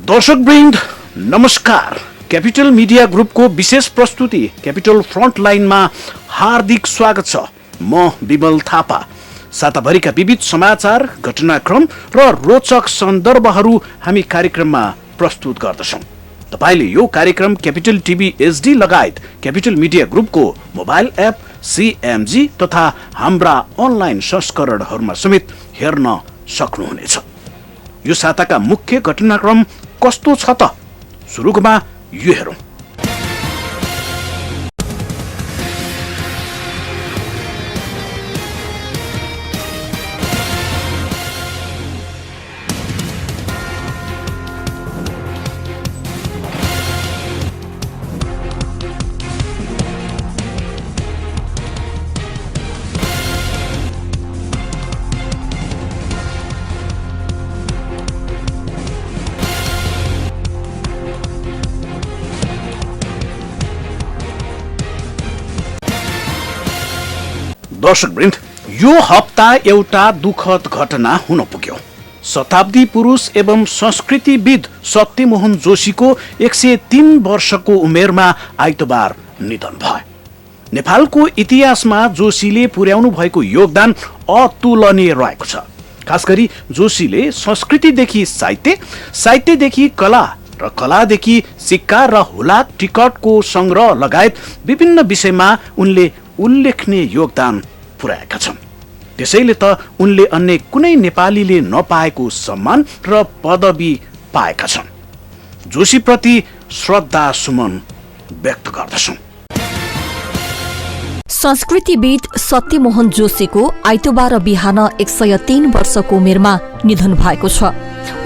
दर्शकवृन्द नमस्कार। Capital media ग्रुपको विशेष प्रस्तुति क्यापिटल फ्रन्टलाइनमा हार्दिक स्वागत छ। म विमल थापा। साताभरिका विविध समाचार, घटनाक्रम र रोचक सन्दर्भहरू हामी कार्यक्रममा प्रस्तुत गर्दछौँ। तपाईले यो कार्यक्रम क्यापिटल टिभी एचडी लगायत क्यापिटल मिडिया ग्रुपको मोबाइल एप CMG तथा हाम्रा अनलाइन संस्करणहरूमा समेत हेर्न सक्नुहुनेछ। यो साताका मुख्य घटनाक्रम कस्तो छ त? सुरुमा यो हेरौं। दर्शकवृन्द, यो हप्ता एउटा दुखद घटना हुन पुग्यो। शताब्दी पुरुष एवं संस्कृतिविद सत्यमोहन जोशीको 103 वर्षको उमेरमा आइतबार निधन भयो। नेपालको इतिहासमा जोशीले पुर्याउनु भएको योगदान अतुलनीय रहेको छ। खास गरी जोशीले संस्कृतिदेखि साहित्य, साहित्यदेखि कला र कलादेखि सिक्का र हुलाक टिकटको संग्रह लगायत विभिन्न विषयमा उनले उल्लेखनीय योगदान पुर्याएका छन्। त्यसैले त उनले अन्य कुनै नेपालीले नपाएको सम्मान र पदवी पाएका छन्। जोशीप्रति श्रद्धा सुमन व्यक्त गर्दछौँ। संस्कृतिविद सत्यमोहन जोशीको आइतबार बिहान 103 वर्षको उमेरमा निधन भएको छ।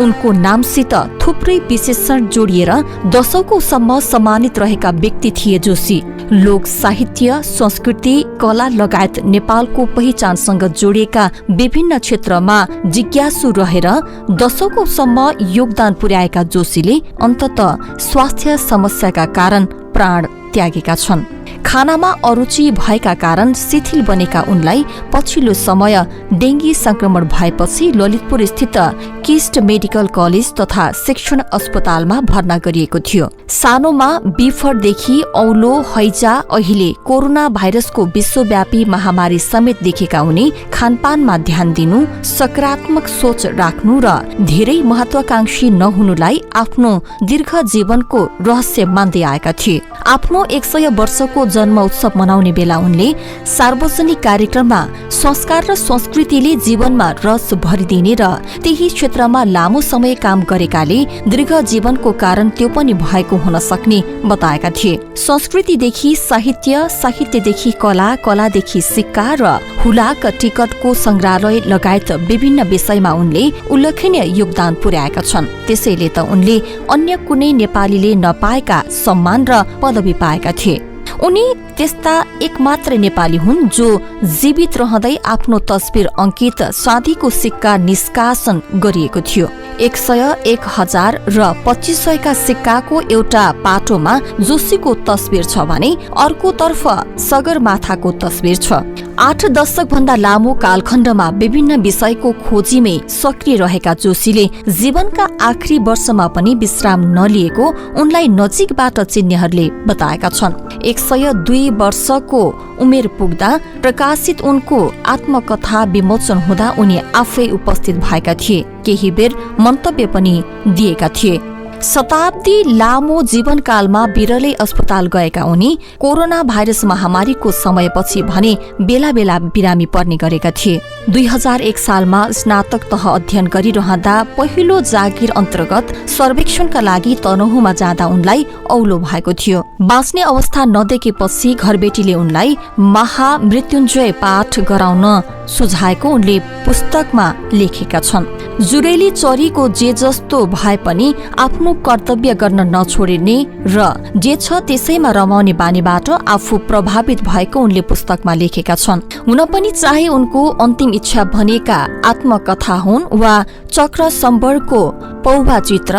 उनको नामसित थुप्रै विशेषण जोडिएर दशकौंसम्म सम्मानित रहेका व्यक्ति थिए जोशी। लोक साहित्य, संस्कृति, कला लगायत नेपालको पहिचानसँग जोडिएका विभिन्न क्षेत्रमा जिज्ञासु रहेर दशकौंसम्म योगदान पुर्याएका जोशीले अन्ततः स्वास्थ्य समस्याका कारण प्राण त्यागेका छन्। खानामा अरुचि भएका कारण शिथिल बनेका उनलाई पछिल्लो समय डेङ्गी संक्रमण भएपछि ललितपुर स्थित किस्ट मेडिकल कलेज तथा शिक्षण अस्पतालमा भर्ना गरिएको थियो। सानोमा बिफरदेखि औलो, हैजा, अहिले कोरोना भाइरसको विश्वव्यापी महामारी समेत देखेका उनी खानपानमा ध्यान दिनु, सकारात्मक सोच राख्नु र धेरै महत्वाकांक्षी नहुनुलाई आफ्नो दीर्घ जीवनको रहस्य मान्दै आएका थिए। आफ्नो 100 वर्षको जन्म उत्सव मनाउने बेला उनले सार्वजनिक कार्यक्रममा संस्कार र संस्कृतिले जीवनमा रस भरिदिने र त्यही क्षेत्रमा लामो समय काम गरेकाले दीर्घ जीवनको कारण त्यो पनि भएको हुन सक्ने बताएका थिए। संस्कृतिदेखि साहित्य, साहित्यदेखि कला, कलादेखि सिक्का र हुलाक टिकटको संग्रहालय लगायत विभिन्न विषयमा उनले उल्लेखनीय योगदान पुर्याएका छन्। त्यसैले त उनले अन्य कुनै नेपालीले नपाएका सम्मान र पदवी पाएका थिए। उनी त्यस्ता एकमात्र नेपाली हुन् जो जीवित रहँदै आफ्नो तस्बिर अंकित साधीको सिक्का निष्कासन गरिएको थियो। 100, 1000 र 2500 का सिक्काको एउटा पाटोमा जोशीको तस्बिर छ भने अर्कोतर्फ सगरमाथाको तस्बिर छ। 8 दशक भन्दा लामो कालखण्डमा विभिन्न विषयको खोजीमै सक्रिय रहेका जोशीले जीवनका आखिरी वर्षमा पनि विश्राम नलिएको उनलाई नजिकबाट चिन्नेहरूले बताएका छन्। 102 वर्षको उमेर पुग्दा प्रकाशित उनको आत्मकथा विमोचन हुँदा उनी आफै उपस्थित भएका थिए। केही बेर मन्तव्य पनि दिएका थिए। शताब्दी लामो जीवनकालमा बिरलै अस्पताल गएका उनी कोरोना भाइरस महामारीको समयपछि भने बेला बेला बिरामी पर्ने गरेका थिए। 2001 सालमा स्नातक तह अध्ययन गरिरहँदा पहिलो जागिर अन्तर्गत सर्वेक्षणका लागि तनहुँमा जाँदा उनलाई औलो भएको थियो। बाँच्ने अवस्था नदेखेपछि घरबेटीले उनलाई महामृत्युञ्जय पाठ गराउन सुझाएको उनले पुस्तकमा लेखेका छन्। जुरेली चरीको जे जस्तो भए पनि आफ्नो कर्तव्य गर्न नछोडिने र जे छ त्यसैमा रमाउने बानीबाट आफू प्रभावित भएको उनले पुस्तकमा लेखेका छन्। हुन पनि चाहे उनको अन्तिम इच्छा भनेका आत्मकथा हुन् वा चक्र सम्बरको पौभा चित्र,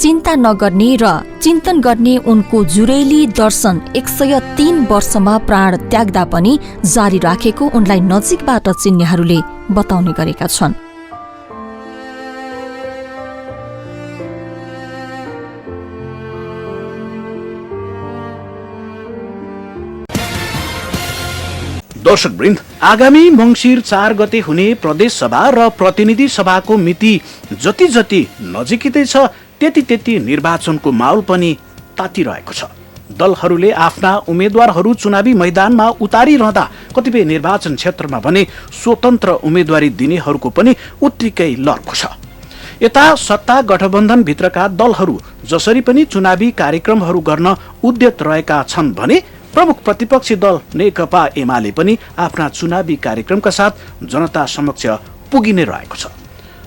चिन्ता नगर्ने र चिन्तन गर्ने उनको जुरेली दर्शन 103 वर्षमा प्राण त्याग्दा पनि जारी राखेको उनलाई नजिकबाट चिन्नेहरूले बताउने गरेका छन्। दर्शकवृन्द, आगामी मङ्सिर 4 गते हुने प्रदेश सभा र प्रतिनिधि सभाको मिति जति जति नजिकै छ त्यति निर्वाचनको माहौल पनि तातिरहेको छ। दलहरूले आफ्ना उम्मेद्वारहरू चुनावी मैदानमा उतारिरहँदा कतिपय निर्वाचन क्षेत्रमा भने स्वतन्त्र उम्मेदवारी दिनेहरूको पनि उत्तिकै लर्को छ। यता सत्ता गठबन्धनभित्रका दलहरू जसरी पनि चुनावी कार्यक्रमहरू गर्न उद्यत रहेका छन् भने प्रमुख प्रतिपक्षी दल नेकपा एमाले पनि आफ्ना चुनावी कार्यक्रमका साथ जनता समक्ष पुगिने रहेको छ।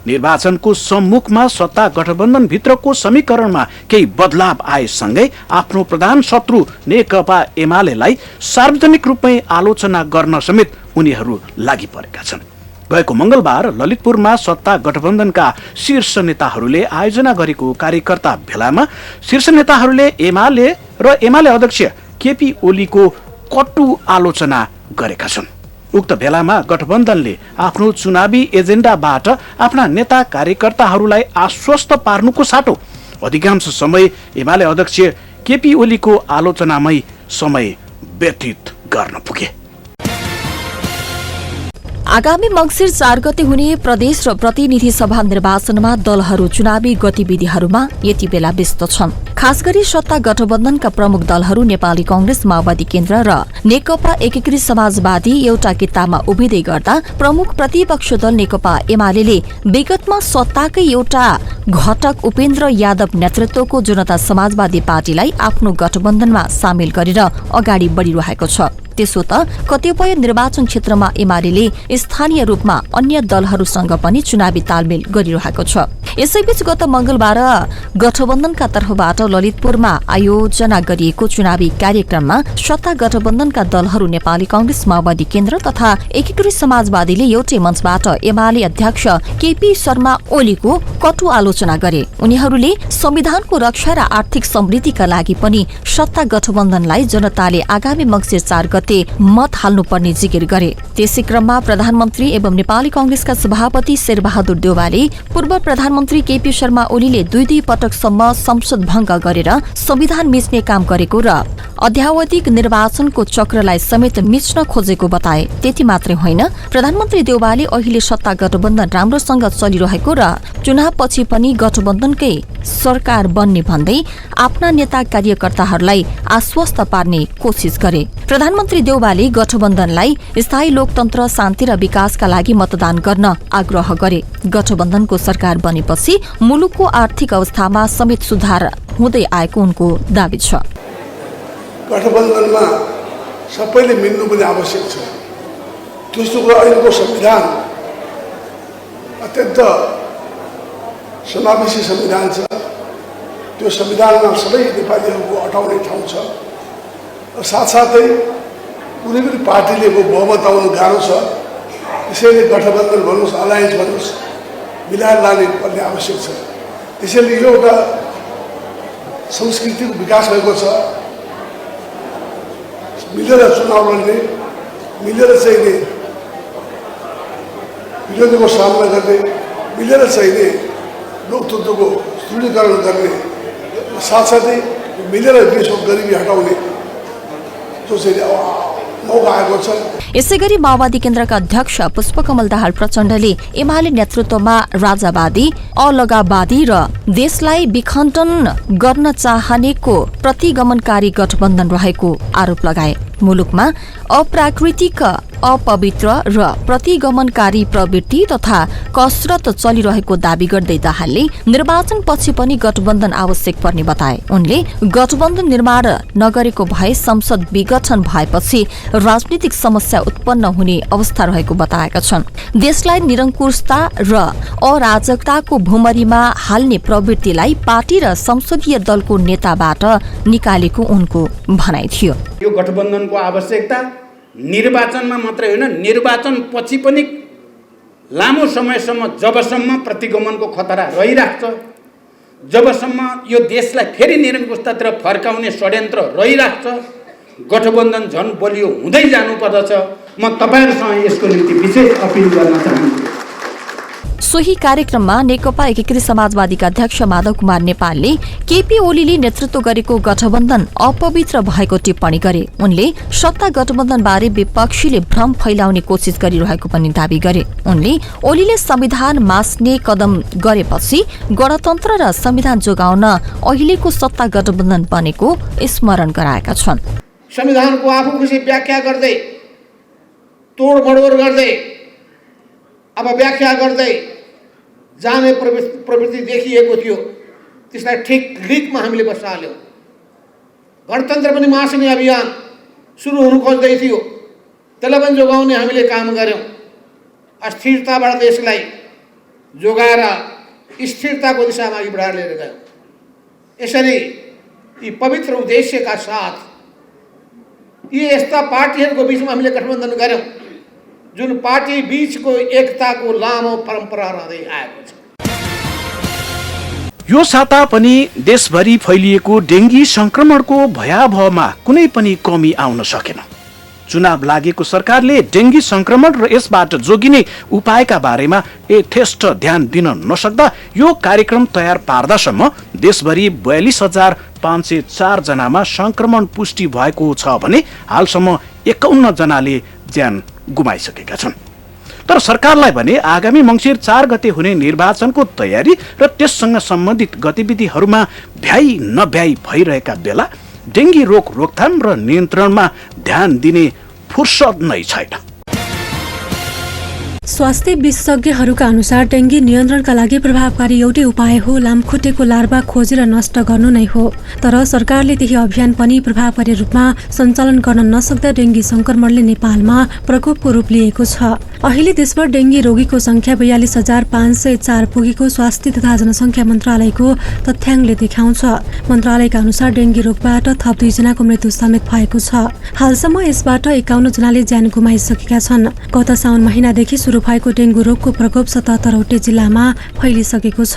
निर्वाचनको सम्मुखमा सत्ता गठबन्धनभित्रको समीकरणमा केही बदलाव आएसँगै आफ्नो प्रधान शत्रु नेकपा एमालेलाई सार्वजनिक रूपमै आलोचना गर्न समेत उनीहरू लागि परेका छन्। गएको मङ्गलबार ललितपुरमा सत्ता गठबन्धनका शीर्ष नेताहरूले आयोजना गरेको कार्यकर्ता भेलामा शीर्ष नेताहरूले एमाले अध्यक्ष केपी ओलीको कटु आलोचना गरेका छन्। उक्त भेलामा गठबन्धनले आफ्नो चुनावी एजेन्डाबाट आफ्ना नेता कार्यकर्ताहरूलाई आश्वस्त पार्नुको साटो अधिकांश समय एमाले अध्यक्ष केपी ओलीको आलोचनामै समय व्यतीत गर्न पुगे। आगामी मङ्सिर 4 गते हुने प्रदेश र प्रतिनिधि सभा निर्वाचनमा दलहरू चुनावी गतिविधिहरूमा यति बेला व्यस्त छन्। खास गरी सत्ता गठबन्धनका प्रमुख दलहरू नेपाली कांग्रेस, माओवादी केन्द्र र नेकपा एकीकृत समाजवादी एउटा किताबमा उभिँदै गर्दा प्रमुख प्रतिपक्ष दल नेकपा एमाले विगतमा सत्ताकै एउटा घटक उपेन्द्र यादव नेतृत्वको जनता समाजवादी पार्टीलाई आफ्नो गठबन्धनमा सामेल गरेर अगाडि बढिरहेको छ। त्यसो त कतिपय निर्वाचन क्षेत्रमा एमाले स्थानीय रूपमा अन्य दलहरूसँग पनि चुनावी तालमेल गरिरहेको छ। यसैबीच गत मंगलबार गठबन्धनका तर्फबाट ललितपुरमा आयोजना गरिएको चुनावी कार्यक्रममा सत्ता गठबन्धनका दलहरू नेपाली कांग्रेस, माओवादी केन्द्र तथा एकीकृत समाजवादीले एउटै मञ्चबाट एमाले अध्यक्ष केपी शर्मा ओलीको कटु आलोचना गरे। उनीहरूले संविधानको रक्षा र आर्थिक समृद्धिका लागि पनि सत्ता गठबन्धनलाई जनताले आगामी मङ्सिर 4 गते मत हाल्नुपर्ने जिकिर गरे। त्यसै क्रममा प्रधानमन्त्री एवं नेपाली कांग्रेसका सभापति शेरबहादुर देउवाले पूर्व प्रधानमन्त्री केपी शर्मा ओलीले दुई पटकसम्म संसद भंग गरेर संविधान मिच्ने काम गरेको र अध्यावधिक निर्वाचनको चक्रलाई समेत मिच्न खोजेको बताए। त्यति मात्रै होइन, प्रधानमन्त्री देउवाले अहिले सत्ता गठबन्धन राम्रोसँग चलिरहेको र चुनावपछि पनि गठबन्धनकै सरकार बन्ने भन्दै आफ्ना नेता कार्यकर्ताहरूलाई आश्वस्त पार्ने कोसिस गरे। प्रधानमन्त्री देउवाले गठबन्धनलाई स्थायी लोकतन्त्र, शान्ति र विकासका लागि मतदान गर्न आग्रह गरे। गठबन्धनको सरकार बनेपछि मुलुकको आर्थिक अवस्थामा समेत सुधार हुँदै आएको उनको दावी छ। गठबन्धनमा सबैले मिल्नु पनि आवश्यक छ। दोस्रो कुरा, अहिलेको संविधान अत्यन्त समावेशी संविधान छ। त्यो संविधानमा सबै नेपालीहरूको अटाउने ठाउँ छ। साथसाथै कुनै पनि पार्टीले बहुमत आउनु गाह्रो छ। त्यसैले गठबन्धन भन्नुहोस्, अलायन्स भन्नुहोस्, मिलाएर लाने पर्ने आवश्यक छ। त्यसैले यो एउटा संस्कृतिको विकास भएको छ। मिलेर चुनाव लड्ने, मिलेर चाहिने विरोधीको सामना गर्ने, मिलेर चाहिने लोकतन्त्रको सुदृढीकरण गर्ने, साथसाथै मिलेर देशको गरिबी हटाउने जो चाहिँ मौका आएको छ। यसैगरी माओवादी केन्द्रका अध्यक्ष पुष्पकमल दाहाल प्रचण्डले एमाले नेतृत्वमा राजावादी, अलगावादी र देशलाई विखण्डन गर्न चाहनेको प्रतिगमनकारी गठबन्धन रहेको आरोप लगाए। मुलुकमा अप्राकृतिक, अपवित्र र प्रतिगमनकारी प्रवृत्ति तथा कसरत चलिरहेको दावी गर्दै दाहालले निर्वाचन पछि पनि गठबन्धन आवश्यक पर्ने बताए। उनले गठबन्धन निर्माण नगरेको भए संसद विघटन भएपछि राजनीतिक समस्या उत्पन्न हुने अवस्था रहेको बताएका छन्। देशलाई निरङ्कुशता र अराजकताको भुमरीमा हाल्ने प्रवृत्तिलाई पार्टी र संसदीय दलको नेताबाट निकालेको उनको भनाइ थियो। यो गठबन्धनको आवश्यकता निर्वाचनमा मात्रै होइन, निर्वाचन पछि पनि लामो समयसम्म जबसम्म प्रतिगमनको खतरा रहिराख्छ, जबसम्म यो देशलाई फेरि निरङ्कुशतातिर फर्काउने षड्यन्त्र रहिराख्छ, गठबन्धन झन् बलियो हुँदै जानुपर्दछ। म तपाईहरुसँग यसको निम्ति विशेष अपिल गर्न चाहन्छु। सोही कार्यक्रममा नेकपा एकीकृत समाजवादीका अध्यक्ष माधव कुमार नेपालले केपी ओलीले नेतृत्व गरेको गठबन्धन अपवित्र भएको टिप्पणी गरे। उनले सत्ता गठबन्धनबारे विपक्षीले भ्रम फैलाउने कोसिस गरिरहेको पनि दावी गरे। उनले ओलीले संविधान मास्ने कदम गरेपछि गणतन्त्र र संविधान जोगाउन अहिलेको सत्ता गठबन्धन बनेको स्मरण गराएका छन्। संविधानको आफू खुसी व्याख्या गर्दै तोडमडोड गर्दै अब व्याख्या गर्दै जाने प्रवृत्ति देखिएको थियो। त्यसलाई ठिक लिकमा हामीले बसाल्यौँ। गणतन्त्र पनि मास्ने अभियान सुरु हुनु खोज्दै थियो, त्यसलाई पनि जोगाउने हामीले काम गऱ्यौँ। अस्थिरताबाट देशलाई जोगाएर स्थिरताको दिशामा अघि बढाएर लिएर गयौँ। यसरी यी पवित्र उद्देश्यका साथ यी यस्ता पार्टीहरूको बिचमा हामीले गठबन्धन गऱ्यौँ जुन पार्टी बीचको एकताको लामो परम्परा रहँदै आएको छ। यो साता पनि देशभरि फैलिएको डेंगी संक्रमणको भयावहमा कुनै पनि कमी आउन सकेन। चुनाव लागेको सरकारले डेंगी संक्रमण र यसबाट जोगिने उपायका बारेमा यथेष्ट ध्यान दिन नसक्दा यो कार्यक्रम तयार पार्दासम्म देशभरि 42,504 जनामा संक्रमण पुष्टि भएको छ भने हालसम्म 51 जनाले ज्यान गुमाइसकेका छन्। तर सरकारलाई भने आगामी मङ्सिर 4 गते हुने निर्वाचनको तयारी र त्यससँग सम्बन्धित गतिविधिहरूमा भ्याइ नभ्याइ भइरहेका बेला डेंगी रोग रोकथाम र नियन्त्रणमा ध्यान दिने फुर्सद नै छैन। स्वास्थ्य विशेषज्ञहरूका अनुसार डेंगी नियन्त्रणका लागि प्रभावकारी एउटै उपाय हो लामखुट्टेको लार्वा खोजेर नष्ट गर्नु नै हो। तर सरकारले त्यही अभियान पनि प्रभावकारी रूपमा सञ्चालन गर्न नसक्दा डेंगी संक्रमणले नेपालमा प्रकोपको रूप लिएको छ। अहिले देशभर डेंगी रोगीको संख्या 42,504 पुगेको स्वास्थ्य तथा जनसङ्ख्या मन्त्रालयको तथ्याङ्कले देखाउँछ। मन्त्रालयका अनुसार डेंगी रोगबाट थप 2 जनाको मृत्यु समेत भएको छ। हालसम्म यसबाट 51 जनाले ज्यान गुमाइसकेका छन्। गत साउन महिनादेखि सुरु भएको डेंगु रोगको प्रकोप 77वटै जिल्लामा फैलिसकेको छ।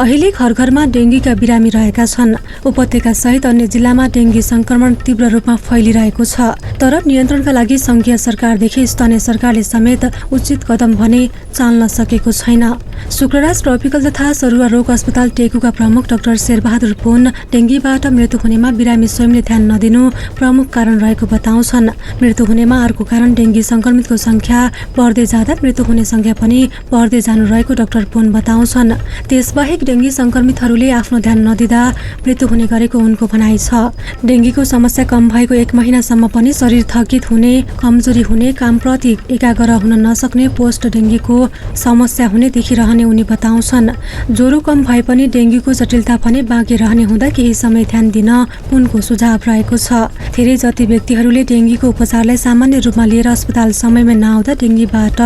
अहिले घर घरमा डेंगीका बिरामी रहेका छन्। उपत्यका सहित अन्य जिल्लामा डेंगी संक्रमण तीव्र रूपमा फैलिरहेको छ। तर नियन्त्रणका लागि संघीय सरकारदेखि स्थानीय सरकारले समेत उचित कदम भने चाल्न सकेको छैन। शुक्रराज ट्रपिकल तथा सरुवा रोग अस्पताल टेकुका प्रमुख डाक्टर शेरबहादुर पुन डेंगीबाट मृत्यु हुनेमा बिरामी स्वयंले ध्यान नदिनु प्रमुख कारण रहेको बताउँछन्। मृत्यु हुनेमा अर्को कारण डेंगी संक्रमितको संख्या बढ्दै जाँदा मृत्यु हुने संख्या पनि बढ्दै जानु रहेको डाक्टर पुन बताउँछन्। त्यसबाहेक डेंगी संक्रमितहरूले आफ्नो ध्यान नदिँदा मृत्यु हुने गरेको उनको भनाइ छ। डेंगीको समस्या कम भएको 1 महिनासम्म पनि शरीर थकित हुने, कमजोरी हुने, कामप्रति एकाग्र हुन नसक्ने, पोस्ट डेंगीको समस्या हुने देखिरहने उनी बताउँछन्। ज्वरो कम भए पनि डेंगीको जटिलता पनि बाँकी रहने हुँदा केही समय ध्यान दिन उनको सुझाव रहेको छ। धेरै जति व्यक्तिहरूले डेंगीको उपचारलाई सामान्य रूपमा लिएर अस्पताल समयमै नआउँदा डेंगीबाट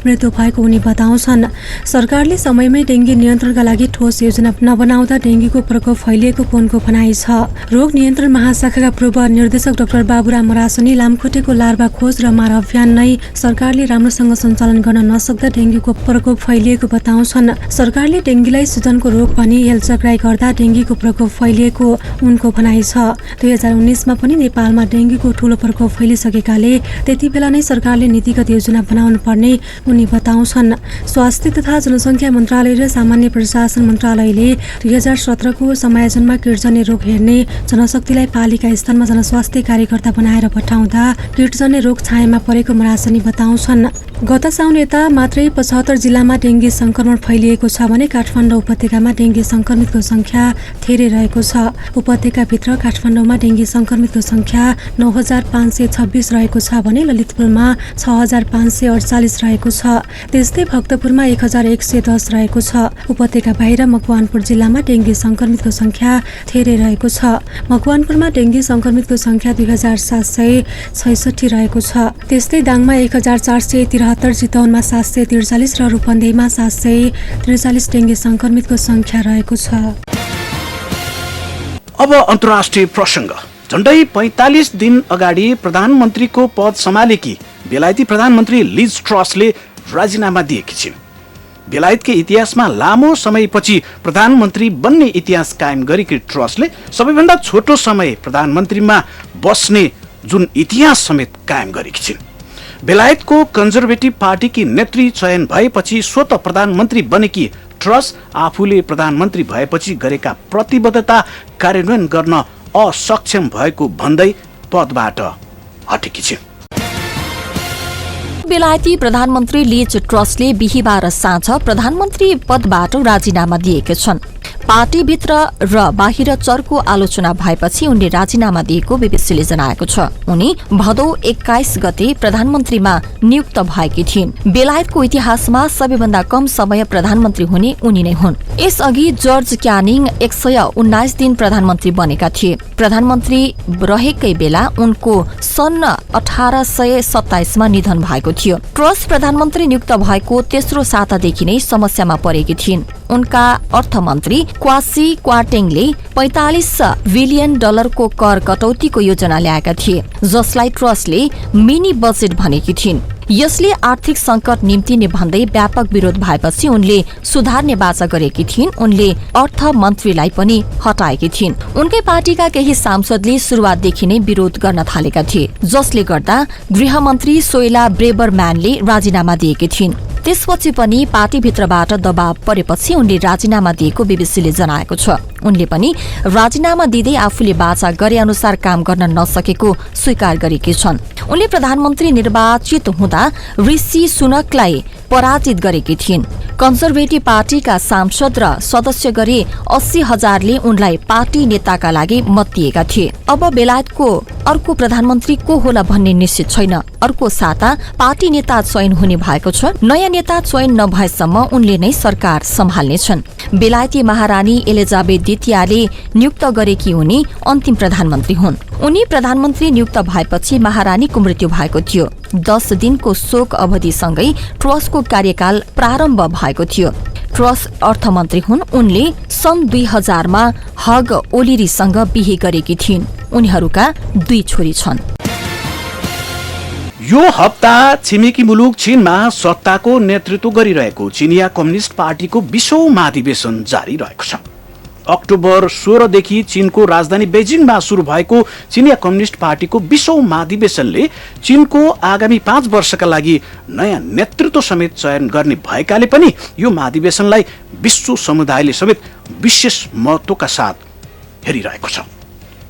मृत्यु भएको उनी बताउँछन्। सरकारले समयमै डेंगी नियन्त्रणका लागि ठोस योजना नबनाउँदा डेंगीको प्रकोप फैलिएको उनको भनाइ छ। रोग नियन्त्रण महाशाखाका पूर्व निर्देशक डाक्टर बाबुराम मरासनी लामखुट्टेको लार्वा खोज र मार अभियान नै सरकारले राम्रोसँग सञ्चालन गर्न नसक्दा डेंगीको प्रकोप फैलिएको बताउँछन्। सरकारले डेंगीलाई सुजनको रोग भनी हेलचक्राइ गर्दा डेंगीको प्रकोप फैलिएको उनको भनाइ छ। 2019मा पनि नेपालमा डेंगीको ठूलो प्रकोप फैलिसकेकाले त्यति बेला नै सरकारले नीतिगत योजना बनाउनु पर्ने उनी बताउँछन्। स्वास्थ्य तथा जनसङ्ख्या मन्त्रालय र सामान्य प्रशासन मन्त्रालयले 2017को समायोजनमा किटजन्य रोग हेर्ने जनशक्तिलाई पालिका स्तरमा जनस्वास्थ्य कार्यकर्ता बनाएर पठाउँदा किटजन्य रोग छायामा परेको मरासनी बताउँछन्। गत साउन यता मात्रै 75 जिल्लामा डेंगी संक्रमण फैलिएको छ भने काठमाडौँ उपत्यकामा डेंगी संक्रमितको संख्या धेरै रहेको छ। उपत्यकाभित्र काठमाडौँमा डेंगी संक्रमितको संख्या 9,526 रहेको छ भने ललितपुरमा 6,548 रहेको छ। त्यस्तै भक्तपुरमा 1,110 रहेको छ। उपत्यका बाहिर मकवानपुर जिल्लामा डेंगी संक्रमितको संख्या धेरै रहेको छ। मकवानपुरमा डेंगी संक्रमितको संख्या 2,766 रहेको छ। त्यस्तै दाङमा 1,473, चितवनमा 743 र रूपन्देहीमा 743 डेंगी संक्रमितको संख्या रहेको छ। अब अन्तर्राष्ट्रिय प्रसङ्ग। झण्डै 45 दिन अगाडि प्रधानमन्त्रीको पद सम्हालेकी बेलायती प्रधानमन्त्री लिज ट्रसले राजीनामा दिएकी छिन्। बेलायतकै इतिहासमा लामो समयपछि प्रधानमन्त्री बन्ने इतिहास कायम गरेकी ट्रसले सबैभन्दा छोटो समय प्रधानमन्त्रीमा बस्ने जुन इतिहास समेत कायम गरेकी छिन्। बेलायतको कन्जर्भेटिभ पार्टीकी नेत्री चयन भएपछि स्वत प्रधानमन्त्री बनेकी ट्रस आफूले प्रधानमन्त्री भएपछि गरेका प्रतिबद्धता कार्यान्वयन गर्न असक्षम भएको भन्दै पदबाट हटेकी छिन्। बेलायती प्रधानमन्त्री लिज ट्रसले बिहिबार साँझ प्रधानमन्त्री पदबाट राजीनामा दिएका छन्। पार्टीभित्र र बाहिर चर्को आलोचना भएपछि उनले राजीनामा दिएको बीबीसीले जनाएको छ। उनी भदौ 21 गते प्रधानमन्त्रीमा नियुक्त भएकी थिइन्। बेलायतको इतिहासमा सबैभन्दा कम समय प्रधानमन्त्री हुने उनी नै हुन्। यसअघि जर्ज क्यानिङ 119 दिन प्रधानमन्त्री बनेका थिए। प्रधानमन्त्री रहेकै बेला उनको सन् 1827 मा निधन भएको थियो। ट्रस प्रधानमन्त्री नियुक्त भएको तेस्रो सातादेखि नै समस्यामा परेकी थिइन्। उनका अर्थमन्त्री क्वासी क्वाटेङले 45 बिलियन डलरको कर कटौतीको योजना ल्याएका थिए, जसलाई ट्रसले मिनी बजेट भनेकी थिइन्। यसले आर्थिक संकट निम्तिने भन्दै व्यापक विरोध भएपछि उनले सुधार्ने बाचा गरेकी थिइन्। उनले अर्थमन्त्रीलाई पनि हटाएकी थिइन्। उनकै पार्टीका केही सांसदले सुरुवातदेखि नै विरोध गर्न थालेका थिए, जसले गर्दा गृहमन्त्री सोइला ब्रेबरम्यानले राजीनामा दिएकी थिइन्। त्यसपछि पनि पार्टीभित्रबाट दबाव परेपछि उनले राजीनामा दिएको बीबीसीले जनाएको छ। उनले पनि राजीनामा दिँदै आफूले बाचा गरे अनुसार काम गर्न नसकेको स्वीकार गरेकी छन्। उनले प्रधानमन्त्री निर्वाचित हुँदा ऋषि सुनकलाई पराजित गरेकी थिइन्। कन्जर्भेटिभ पार्टीका सांसद र सदस्य गरी 80,000ले उनलाई पार्टी नेताका लागि मत दिएका थिए। अब बेलायतको अर्को प्रधानमन्त्री को होला भन्ने निश्चित छैन। अर्को साता पार्टी नेता चयन हुने भएको छ। नयाँ नेता चयन नभएसम्म उनले नै सरकार सम्हाल्नेछन्। बेलायती महारानी एलिजाबेथ द्वितीयले नियुक्त गरेकी उनी अन्तिम प्रधानमन्त्री हुन्। उनी प्रधानमन्त्री नियुक्त भएपछि महारानीको मृत्यु भएको थियो। 10 दिनको शोक अवधिसँगै ट्रसको कार्यकाल प्रारम्भ भएको थियो। ट्रस अर्थमन्त्री हुन्। उनले सन् 2000 मा हग ओलिरीसँग बिहे गरेकी थिइन्। उनीहरूका 2 छोरी छन्। यो हप्ता छिमेकी मुलुक चीनमा सत्ताको नेतृत्व गरिरहेको चिनिया कम्युनिस्ट पार्टीको 20औं महाधिवेशन जारी रहेको छ। अक्टोबर 16 देखि चीनको राजधानी बेजिङमा शुरू भएको चिनिया कम्युनिस्ट पार्टीको 20औं महाधिवेशनले चीनको आगामी 5 वर्षका लागि नयाँ नेतृत्व समेत चयन गर्ने भएकाले पनि यो महाधिवेशनलाई विश्व समुदायले समेत विशेष महत्त्वका साथ हेरिरहेको छ।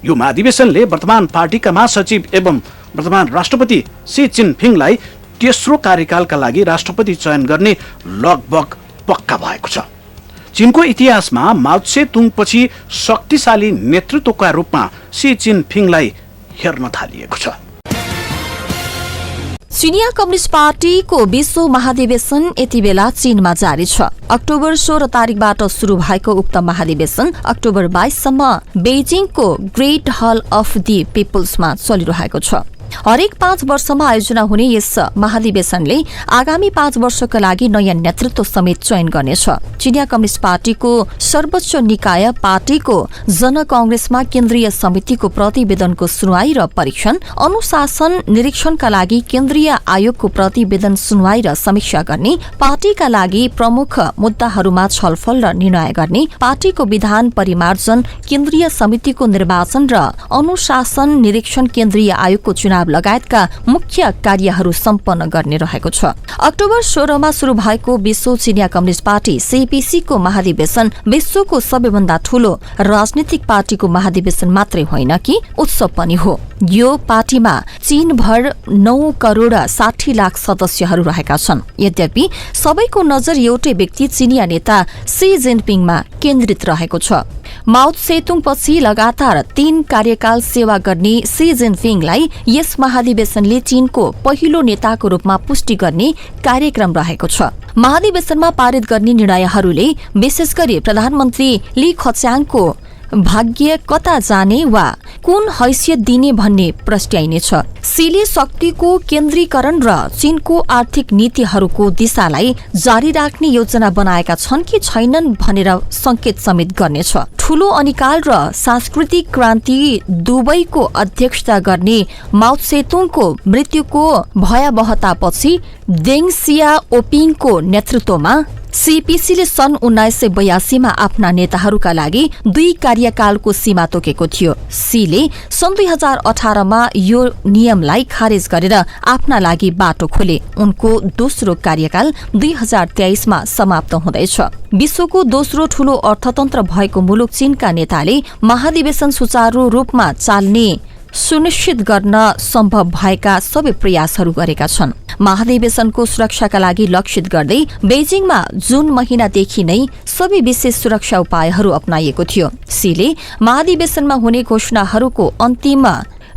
यो महाधिवेशनले वर्तमान पार्टीका महासचिव एवं वर्तमान राष्ट्रपति सी जिनपिङलाई तेस्रो कार्यकालका लागि राष्ट्रपति चयन गर्ने लगभग पक्का भएको छ। चीनको इतिहासमा माओ त्से-तुङपछि शक्तिशाली नेतृत्वका रूपमा सी जिनपिङलाई हेर्न थालिएको छ। चिनिया कम्युनिस्ट पार्टीको 20औं महाधिवेशन यति बेला चीनमा जारी छ। अक्टोबर 16 तारिकबाट शुरू भएको उक्त महाधिवेशन अक्टोबर 22 सम्म बेजिङको ग्रेट हल अफ दि पिपल्समा चलिरहेको छ। हरेक 5 वर्षमा आयोजना हुने यस महाधिवेशनले आगामी 5 वर्षका लागि नयाँ नेतृत्व समेत चयन गर्नेछ। चिनिया कम्युनिस्ट पार्टीको सर्वोच्च निकाय पार्टीको जनकंग्रेसमा केन्द्रीय समितिको प्रतिवेदनको सुनवाई र परीक्षण, अनुशासन निरीक्षणका लागि केन्द्रीय आयोगको प्रतिवेदन सुनवाई र समीक्षा गर्ने, पार्टीका लागि प्रमुख मुद्दाहरूमा छलफल र निर्णय गर्ने, पार्टीको विधान परिमार्जन, केन्द्रीय समितिको निर्वाचन र अनुशासन निरीक्षण, केन्द्रीय आयोगको चुनाव लगायतका मुख्य कार्यहरू सम्पन्न गर्ने रहेको छ। अक्टोबर 16 मा शुरू भएको विश्व चिनिया कम्युनिस्ट पार्टी सीपीसी को महाधिवेशन विश्वको सबैभन्दा ठूलो राजनीतिक पार्टीको महाधिवेशन मात्रै होइन कि उत्सव पनि हो। यो पार्टीमा चीनभर 9 करोड 60 लाख सदस्यहरू रहेका छन्। यद्यपि सबैको नजर एउटै व्यक्ति चिनिया नेता सी जिनपिङमा केन्द्रित रहेको छ। माओ त्से-तुङ पछि लगातार 3 कार्यकाल सेवा गर्ने सी जिनपिङलाई यस महाधिवेशनले चीनको पहिलो नेताको रूपमा पुष्टि गर्ने कार्यक्रम रहेको छ। महाधिवेशनमा पारित गर्ने निर्णयहरूले विशेष गरी प्रधानमन्त्री ली खच्याङको भाग्य कता जाने वा कुन हैसियत दिने भन्ने प्रश्नाइनेछ। सीले शक्तिको केन्द्रीकरण र चीनको आर्थिक नीतिहरूको दिशालाई जारी राख्ने योजना बनाएका छन् कि छैनन् भनेर संकेत समेत गर्नेछ। ठूलो अनिकाल र सांस्कृतिक क्रान्ति दुवैको अध्यक्षता गर्ने माओ त्से-तुङको मृत्युको भयावहतापछि देङ सियाओपिङको नेतृत्वमा सीपीसीले सन् 1982मा आफ्ना नेताहरूका लागि 2 कार्यकालको सीमा तोकेको थियो। सीले सन् 2018मा यो नियमलाई खारेज गरेर आफ्ना लागि बाटो खोले। उनको दोस्रो कार्यकाल 2023मा समाप्त हुँदैछ। विश्वको दोस्रो ठूलो अर्थतन्त्र भएको मुलुक चीनका नेताले महाधिवेशन सुचारू रूपमा चाल्ने सुनिश्चित गर्न सम्भव भएका सबै प्रयासहरू गरेका छन्। महाधिवेशनको सुरक्षाका लागि लक्षित गर्दै बेजिङमा जुन महिनादेखि नै सबै विशेष सुरक्षा उपायहरू अपनाइएको थियो। सीले महाधिवेशनमा हुने घोषणाहरूको अन्तिम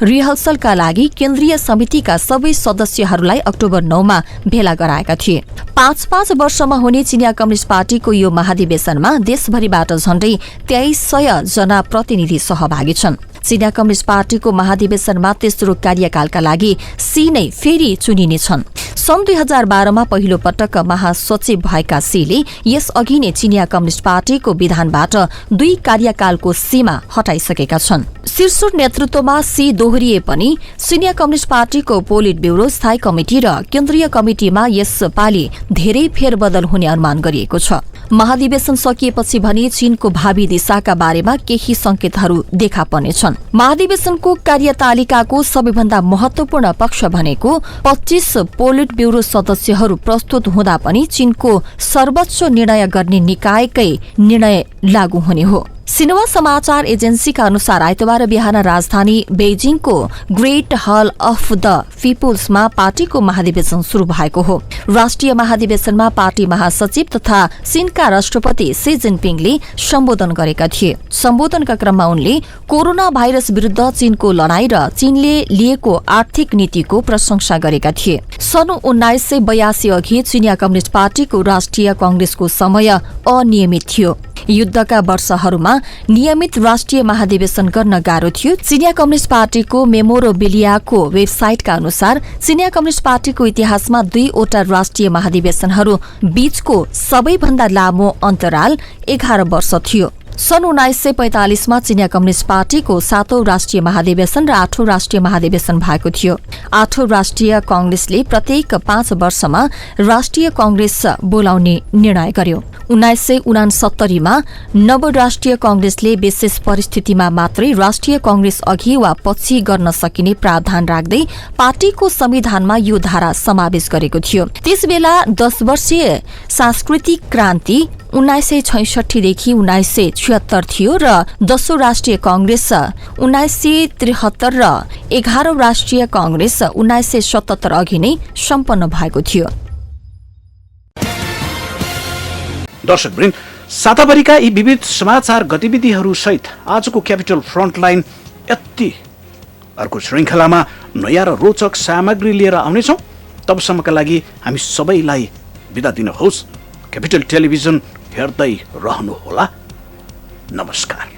रिहर्सलका लागि केन्द्रीय समितिका सबै सदस्यहरूलाई अक्टोबर 9मा भेला गराएका थिए। 5-5 वर्षमा हुने चिनिया कम्युनिस्ट पार्टीको यो महाधिवेशनमा देशभरिबाट झण्डै 2300 जना प्रतिनिधि सहभागी छन्। चिनिया कम्युनिस्ट पार्टीको महाधिवेशनमा तेस्रो कार्यकालका लागि सी नै फेरि चुनिनेछन्। सन् 2012मा पहिलो पटक महासचिव भएका सीले यसअघि नै चिनिया कम्युनिस्ट पार्टीको विधानबाट 2 कार्यकालको सीमा हटाइसकेका छन्। शीर्ष नेतृत्वमा सी दोहोरिए पनि चिनिया कम्युनिस्ट पार्टीको पोलिट ब्यूरो, स्थायी कमिटी र केन्द्रीय कमिटीमा यसपालि धेरै फेरबदल हुने अनुमान गरिएको छ। महाधिवेशन सकिएपछि भने चीनको भावी दिशाका बारेमा केही संकेतहरू देखा पर्नेछन्। महाधिवेशनको कार्यतालिकाको सबैभन्दा महत्वपूर्ण पक्ष भनेको 25 पोलिट ब्यूरो सदस्यहरू प्रस्तुत हुँदा पनि चीनको सर्वोच्च निर्णय गर्ने निकायकै निर्णय लागू हुने हो। सिन्हुआ समाचार एजेन्सीका अनुसार आइतबार बिहान राजधानी बेजिङको ग्रेट हल अफ द पिपुल्समा पार्टीको महाधिवेशन शुरू भएको हो। राष्ट्रिय महाधिवेशनमा पार्टी महासचिव तथा चीनका राष्ट्रपति सी जिनपिङले सम्बोधन गरेका थिए। सम्बोधनका क्रममा उनले कोरोना भाइरस विरुद्ध चीनको लडाई र चीनले लिएको आर्थिक नीतिको प्रशंसा गरेका थिए। सन् 1982 अघि चिनिया कम्युनिस्ट पार्टीको राष्ट्रिय कांग्रेसको समय अनियमित थियो। युद्धका वर्षहरूमा नियमित राष्ट्रिय महाधिवेशन गर्न गाह्रो थियो। चिनिया कम्युनिस्ट पार्टीको मेमोरोबिलियाको वेबसाइटका अनुसार चिनिया कम्युनिस्ट पार्टीको इतिहासमा 2 वटा राष्ट्रिय महाधिवेशनहरू बीचको सबैभन्दा लामो अन्तराल 11 वर्ष थियो। सन् 1945मा चिनिया कम्युनिस्ट पार्टीको 7औं राष्ट्रिय महाधिवेशन र 8औं राष्ट्रिय महाधिवेशन भएको थियो। 8औं राष्ट्रिय कांग्रेसले प्रत्येक 5 वर्षमा राष्ट्रिय कांग्रेस बोलाउने निर्णय गर्यो। 1969मा नव राष्ट्रिय कांग्रेसले विशेष परिस्थितिमा मात्रै राष्ट्रिय कांग्रेस अघि वा पछि गर्न सकिने प्रावधान राख्दै पार्टीको संविधानमा यो धारा समावेश गरेको थियो। त्यसबेला 10 वर्षीय सांस्कृतिक क्रान्ति 1966 देखि 1976 थियो र 10औं राष्ट्रिय कांग्रेस 1973 र 11औं राष्ट्रिय कांग्रेस 1977 अघि नै सम्पन्न भएको थियो। दर्शकवृन्द, साताभरिका यी विविध समाचार गतिविधिहरू सहित आजको क्यापिटल फ्रन्टलाइन यति अर्को श्रृङ्खलामा नयाँ र रोचक सामग्री लिएर आउनेछौँ। तबसम्मका लागि हामी सबैलाई बिदा दिनुहोस्। क्यापिटल टेलिभिजन हेर्दै रहनुहोला। नमस्कार।